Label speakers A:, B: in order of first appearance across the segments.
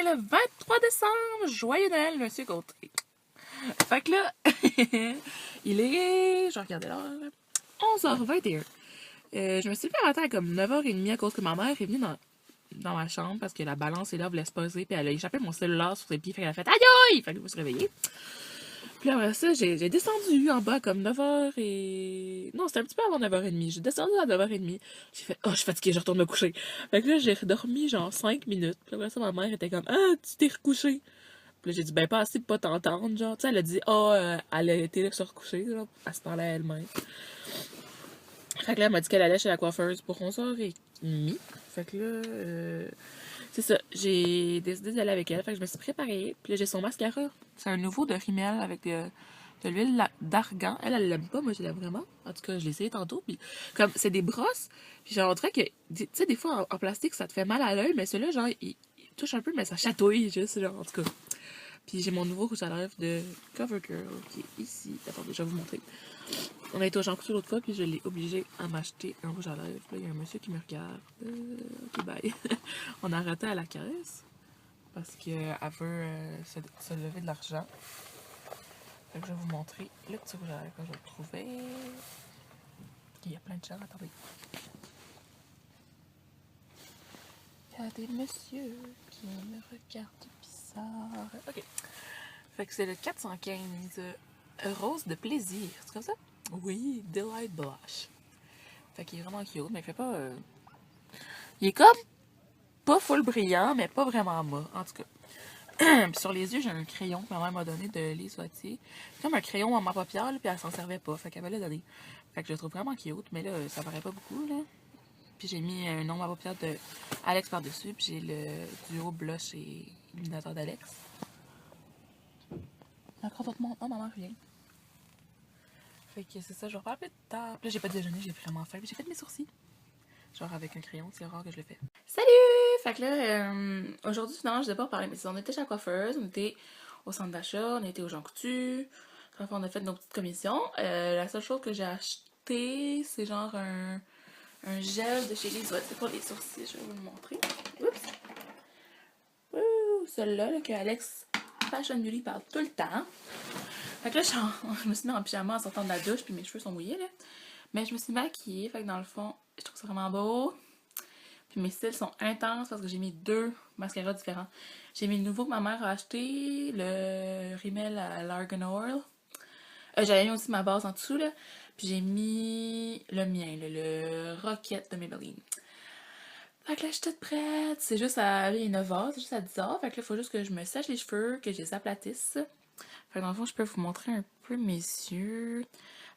A: le 23 décembre. Joyeux Noël, Monsieur Gauthier. Fait que là, il est... Je vais regarder l'heure. 11h21. Je me suis levé à matin à comme 9h30 à cause que ma mère est venue dans ma chambre parce que la balance est là, voulait se poser, puis elle a échappé mon cellulaire sur ses pieds, fait qu'elle a fait aïe aïe! Fait que je me suis réveillée. Puis après ça, j'ai descendu en bas comme 9h et... Non, c'était un petit peu avant 9h30. J'ai descendu à 9h30. J'ai fait, oh, je suis fatiguée, je retourne me coucher. Fait que là, j'ai dormi genre 5 minutes. Puis après ça, ma mère était comme, ah, tu t'es recouché. Puis là, j'ai dit, ben, pas assez pour pas t'entendre, genre. Tu sais, elle a dit, elle a été là se recoucher, genre. Elle se parlait à elle-même. Fait que là, elle m'a dit qu'elle allait chez la coiffeuse pour 11h30. Fait que là, c'est ça. J'ai décidé d'aller avec elle. Fait que je me suis préparée. Puis là, j'ai son mascara. C'est un nouveau de Rimmel avec de l'huile d'argan. Elle l'aime pas. Moi, je l'aime vraiment. En tout cas, je l'ai essayé tantôt. Puis comme, c'est des brosses. Puis genre, on dirait que, tu sais, des fois, en plastique, ça te fait mal à l'œil. Mais celui-là, genre, il touche un peu, mais ça chatouille juste, genre, en tout cas. Puis j'ai mon nouveau rouge à lèvres de CoverGirl qui est ici. Attendez, je vais vous montrer. On a été au Jean Coutu l'autre fois, puis je l'ai obligé à m'acheter un rouge à lèvres. Là, il y a un monsieur qui me regarde. Ok, bye. On a arrêté à la caisse parce qu'elle veut se lever de l'argent. Fait que je vais vous montrer le petit rouge à lèvres que je vais le trouver. Il y a plein de gens, attendez. Il y a des messieurs qui me regardent bizarre. Ok. Fait que c'est le 415 rose de plaisir. C'est comme ça? Oui, Delight Blush. Fait qu'il est vraiment cute, mais il fait pas... Il est comme pas full brillant, mais pas vraiment mat, en tout cas. Puis sur les yeux, j'ai un crayon que ma mère m'a donné de Lise Wattier. C'est comme un crayon à ma paupière, là, puis elle s'en servait pas. Fait qu'elle me l'a donné. Fait que je le trouve vraiment cute, mais là, ça paraît pas beaucoup, là. Puis j'ai mis un nom à ma paupière de Alex par-dessus, puis j'ai le duo blush et illuminateur d'Alex. Encore votre monde. Oh, maman revient. Fait que c'est ça, je vais reparler plus tard. Puis là, j'ai pas déjeuné, j'ai vraiment faim. Puis j'ai fait mes sourcils. Genre avec un crayon, c'est rare que je le fais. Salut! Fait que là, aujourd'hui, finalement, je ne vais pas parler. Mais on était chez la coiffeuse, on était au centre d'achat, on était au Jean Coutu. Enfin, on a fait nos petites commissions. La seule chose que j'ai acheté, c'est genre un gel de chez Lise Wattier pour les sourcils. Je vais vous le montrer. Oups! Ouh, celui-là, là, que Alex Fashion Beauty parle tout le temps. Fait que là, je me suis mis en pyjama en sortant de la douche, puis mes cheveux sont mouillés, là. Mais je me suis maquillée, fait que dans le fond, je trouve ça vraiment beau. Puis mes cils sont intenses parce que j'ai mis 2 mascaras différents. J'ai mis le nouveau que ma mère a acheté, le Rimmel à l'Argan Oil. J'avais mis aussi ma base en dessous, là. Puis j'ai mis le mien, là, le Rocket de Maybelline. Fait que là, je suis toute prête. C'est juste à 9h, c'est juste à 10h. Fait que là, il faut juste que je me sèche les cheveux, que je les aplatisse. Fait que dans le fond, je peux vous montrer un peu mes yeux.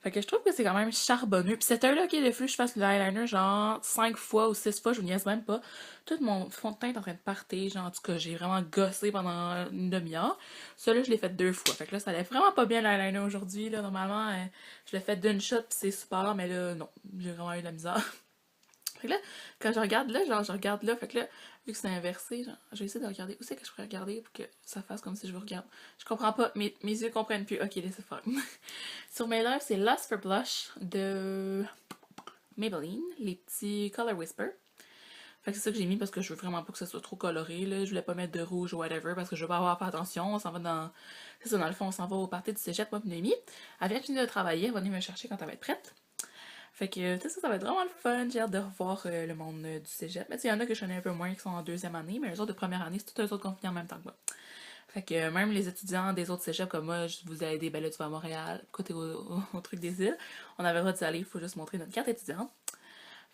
A: Fait que je trouve que c'est quand même charbonneux. Puis cette heure-là, ok, il a fallu que je fasse l'eyeliner genre 5 fois ou 6 fois, je vous niaise même pas. Tout mon fond de teint est en train de partir. Genre, en tout cas, j'ai vraiment gossé pendant une demi-heure. Celui-là, je l'ai fait 2 fois. Fait que là, ça allait vraiment pas bien l'eyeliner aujourd'hui. Là, normalement, je l'ai fait d'une shot puis c'est super. Mais là, non, j'ai vraiment eu de la misère. Fait que là, quand je regarde là, genre, je regarde là, fait que là, vu que c'est inversé, genre, je vais essayer de regarder. Où c'est que je pourrais regarder pour que ça fasse comme si je vous regarde? Je comprends pas, mes yeux comprennent plus. Ok, laissez faire. Sur mes lèvres, c'est Lust for Blush de Maybelline, les petits Color Whisper. Fait que c'est ça que j'ai mis parce que je veux vraiment pas que ça soit trop coloré, là. Je voulais pas mettre de rouge ou whatever parce que je veux pas avoir pas attention. On s'en va dans... C'est ça, dans le fond, on s'en va au party du cégep, moi et Noémie. Elle vient de finir de travailler, elle va venir me chercher quand elle va être prête. Fait que ça va être vraiment le fun. J'ai hâte de revoir le monde du cégep. Mais il y en a que je connais un peu moins qui sont en 2e année, mais les autres de première année, c'est tous eux autres qu'on finit en même temps que moi. Fait que même les étudiants des autres cégeps comme moi, je vous ai aidé, ben là tu vas à Montréal, côté au truc des îles. On avait le droit d'y aller, il faut juste montrer notre carte étudiante.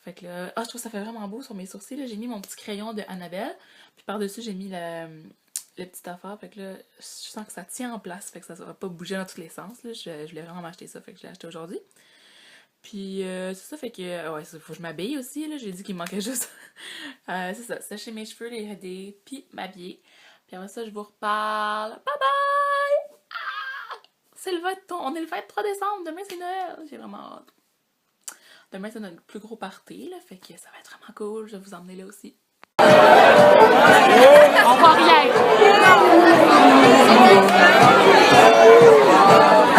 A: Fait que là, je trouve que ça fait vraiment beau sur mes sourcils. Là, j'ai mis mon petit crayon de Annabelle, puis par-dessus j'ai mis le petit affaire. Fait que là, je sens que ça tient en place, fait que ça va pas bouger dans tous les sens. Là. Je voulais vraiment m'acheter ça, fait que je l'ai acheté aujourd'hui. Puis c'est ça, fait que ouais, faut que je m'habille aussi, là, j'ai dit qu'il me manquait juste. C'est ça, sécher mes cheveux, les aider, puis m'habiller. Puis après ça, je vous reparle. Bye bye! C'est on est le 23 décembre, demain c'est Noël, j'ai vraiment hâte. Demain c'est notre plus gros party, là, fait que ça va être vraiment cool, je vais vous emmener là aussi. On voit rien!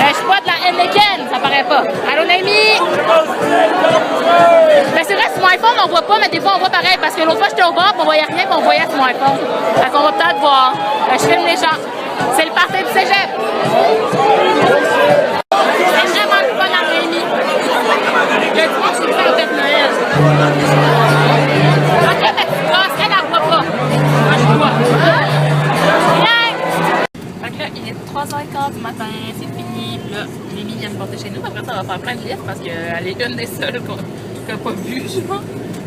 A: Je suis pas de la Heineken, ça paraît pas. Allô, Naomi? Ben c'est vrai, sur mon iPhone, on voit pas, mais mais des fois on voit pareil parce que l'autre fois j'étais au bord, on voyait rien, mais on voyait sur mon iPhone. Fait qu'on va peut-être voir. Je filme les gens. C'est le party du cégep. C'est vraiment le fun à Rémi. Le dimanche, je vais faire le fête Noël. Ok, ma petite gosse, elle la voit pas. Moi, je vois. Viens! Fait que là, il est 3h15 du matin, c'est fini. Puis là, Mimi vient de porter chez nous. Après ça, on va faire plein de livres parce qu'elle est une des seules qu'on n'a pas vu, je pense.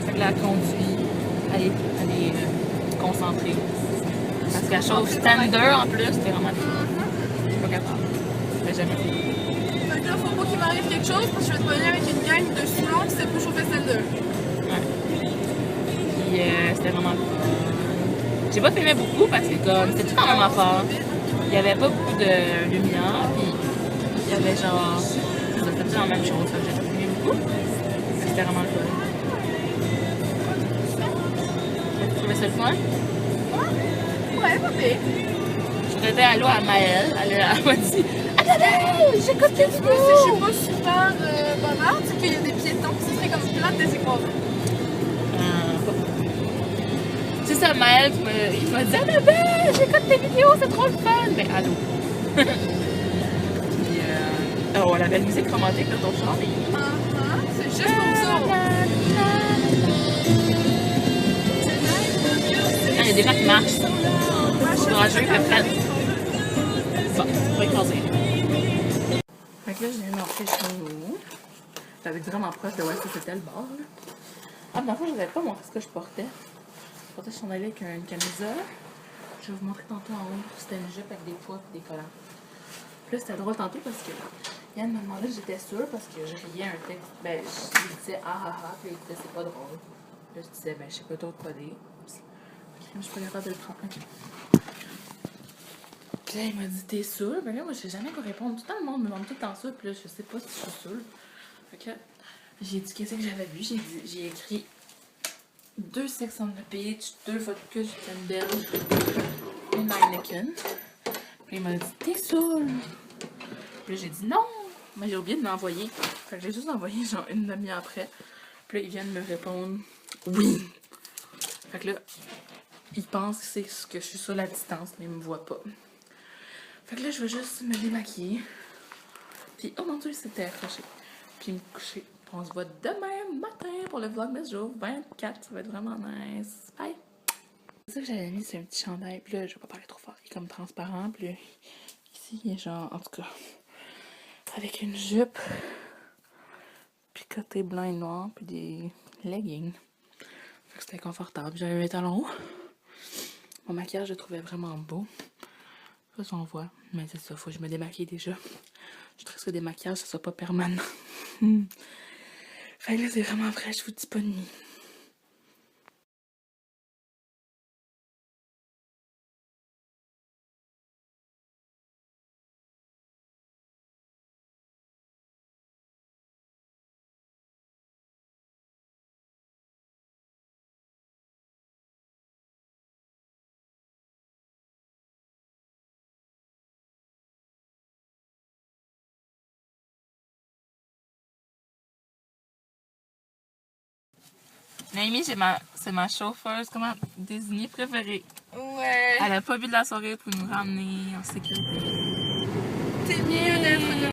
A: Fait que là, elle conduit. Elle est concentrée. Parce qu'elle chauffe standard en plus, c'est vraiment cool. Je suis pas capable. J'ai jamais fait.
B: Fait que là, faut pas qu'il m'arrive quelque chose parce que je vais te venir avec une gang de Soulon qui sait pas chauffer standard.
A: Ouais. Puis c'était vraiment cool. J'ai pas filmé beaucoup parce que comme c'était tout en même affaire. Il y avait pas beaucoup de lumière, puis il y avait genre. Ça fait tout la même chose, fait que j'ai pas filmé beaucoup. Mais c'était vraiment le fun. Tu trouvais ça le fun?
B: Ouais, pas pire.
A: Je disais allô à Maëlle, elle m'a dit allô, j'écoute tes vidéos!
B: Si je suis pas super bonheur, c'est qu'il y a des piétons, ce serait comme plate de s'écraser.
A: C'est ça, Maëlle, il m'a dit Annabelle, j'écoute tes vidéos, c'est trop le fun! Mais allô! Puis, oh, la belle musique romantique de ton chant,
B: C'est juste pour ça.
A: Il y a des gens qui marchent. Courageux, fait prête. Bon, on va écraser. Fait que là, je viens d'entrer chez nous. J'avais vraiment proche de où est-ce que c'était le bar. Là. Ah, mais en fait, je n'avais pas montré ce que je portais. Je portais son allée avec une camisole. Je vais vous montrer tantôt en haut. C'était une jupe avec des poids et des collants. Puis là, c'était drôle tantôt parce que Yann m'a demandé si j'étais sûre parce que je riais un texte. Ben, je disais ah ah ah, puis il disait c'est pas drôle. Puis là, je disais ben, je sais pas trop quoi dire. Je suis pas capable de le prendre. Okay. Puis là, il m'a dit t'es sûre? Ben là, moi, je sais jamais quoi répondre. Tout le monde me demande tout le temps ça. Puis là, je sais pas si je suis sûre. Fait que j'ai dit qu'est-ce que j'avais vu. J'ai écrit 2 Sex on the Beach, 2 Vodka Candle, une Heineken. Puis il m'a dit t'es sûre? Puis là, j'ai dit non. Mais j'ai oublié de m'envoyer. Fait que j'ai juste envoyé genre une demi-heure après. Puis là, ils viennent me répondre oui. Fait que là, ils pensent que c'est ce que je suis sur la distance, mais ils me voient pas. Fait que là, je vais juste me démaquiller. Puis, oh mon dieu, c'était accroché. Puis me coucher. Puis on se voit demain matin pour le vlog de ce jour 24. Ça va être vraiment nice. Bye! C'est ça que j'avais mis, c'est un petit chandail. Puis là, je vais pas parler trop fort. Il est comme transparent. Puis là, ici, il est genre, en tout cas, avec une jupe. Puis côté blanc et noir. Puis des leggings. Fait que c'était confortable. J'avais mes talons hauts. Mon maquillage, je le trouvais vraiment beau. Ça, on voit. Mais c'est ça, faut que je me démaquille déjà. Je trouve que des maquillages, ça soit pas permanent. Fait que là, c'est vraiment vrai, je vous dis pas de nuit. Naomi, c'est ma chauffeuse, comment désignée préférée.
B: Ouais.
A: Elle a pas bu de la soirée pour nous ramener en sécurité.
B: T'es mieux d'être